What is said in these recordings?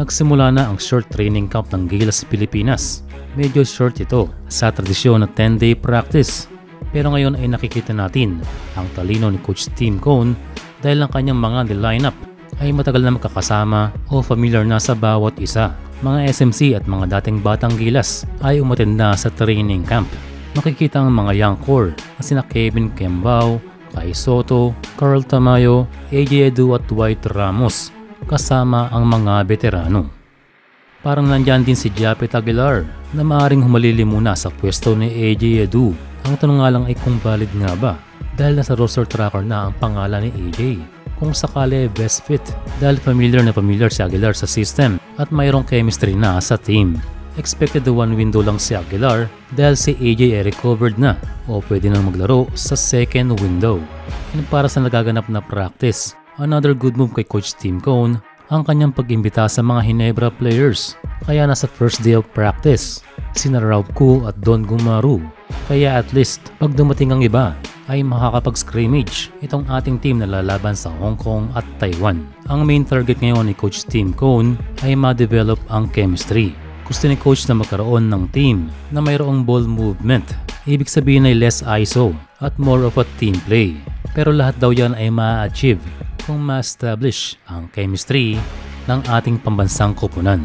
Nagsimula na ang short training camp ng Gilas Pilipinas. Medyo short ito sa tradisyon na 10-day practice. Pero ngayon ay nakikita natin ang talino ni Coach Tim Cone dahil ang kanyang mga lineup ay matagal na magkakasama o familiar na sa bawat isa. Mga SMC at mga dating batang Gilas ay umattend na sa training camp. Makikita ang mga young core na sina Kevin Kembao, Kai Soto, Carl Tamayo, AJ Edu at Dwight Ramos kasama ang mga veterano. Parang nandyan din si Japet Aguilar na maaaring humalili muna sa pwesto ni AJ Edu. Ang tanong nga lang ay kung valid nga ba dahil nasa roster tracker na ang pangalan ni AJ. Kung sakali best fit dahil familiar si Aguilar sa system at mayroong chemistry na sa team. Expected 1 window lang si Aguilar dahil si AJ ay recovered na o pwede nang maglaro sa second window. And para sa nagaganap na practice, another good move kay Coach Tim Cone ang kanyang pag-imbita sa mga Ginebra players. Kaya nasa first day of practice, sina Raup Koo at Don Gumaru. Kaya at least pag dumating ang iba ay makakapag-scrimmage itong ating team na lalaban sa Hong Kong at Taiwan. Ang main target ngayon ni Coach Tim Cone ay ma-develop ang chemistry. Gusto ni Coach na magkaroon ng team na mayroong ball movement. Ibig sabihin ay less ISO at more of a team play. Pero lahat daw yan ay ma-achieve kung ma-establish ang chemistry ng ating pambansang koponan.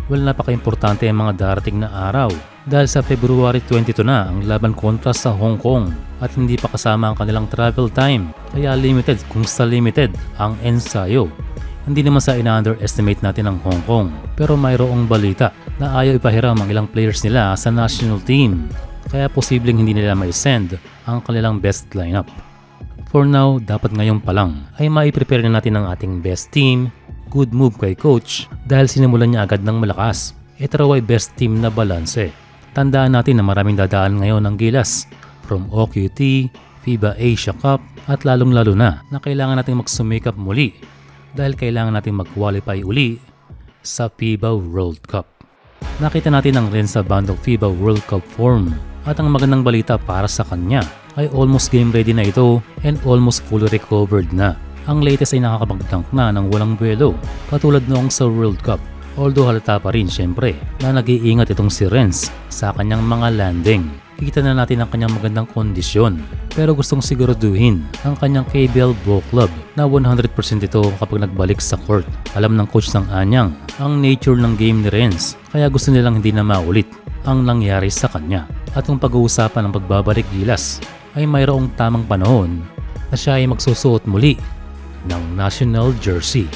Well, napaka-importante ang mga darating na araw dahil sa February 22 na ang laban kontra sa Hong Kong at hindi pa kasama ang kanilang travel time. Kaya limited kung sa limited ang ensayo. Hindi naman sa ina-underestimate natin ang Hong Kong pero mayroong balita na ayaw ipahiram ang ilang players nila sa national team. Kaya posibleng hindi nila mai-send ang kanilang best lineup. For now, dapat ngayon pa lang ay maiprepare na natin ang ating best team. Good move kay Coach dahil sinimulan niya agad ng malakas. Ito raw ay best team na balanse. Tandaan natin na maraming dadaan ngayon ng Gilas from OQT, FIBA Asia Cup at lalong-lalo na kailangan natin magsumikap muli dahil kailangan natin mag-qualify uli sa FIBA World Cup. Nakita natin ang Renza Bandong FIBA World Cup form at ang magandang balita para sa kanya ay almost game ready na ito and almost fully recovered na. Ang latest ay nakakapag-dunk na ng walang buwelo katulad noong sa World Cup. Although halata pa rin syempre na nag-iingat itong si Renz sa kanyang mga landing. Kita na natin ang kanyang magandang kondisyon pero gustong siguraduhin ang kanyang KBL Ball Club na 100% ito kapag nagbalik sa court. Alam ng coach ng Anyang ang nature ng game ni Renz kaya gusto nilang hindi na maulit ang nangyari sa kanya. At kung pag-uusapan ng pagbabalik Gilas ay mayroong tamang panahon na siya ay magsusuot muli ng national jersey.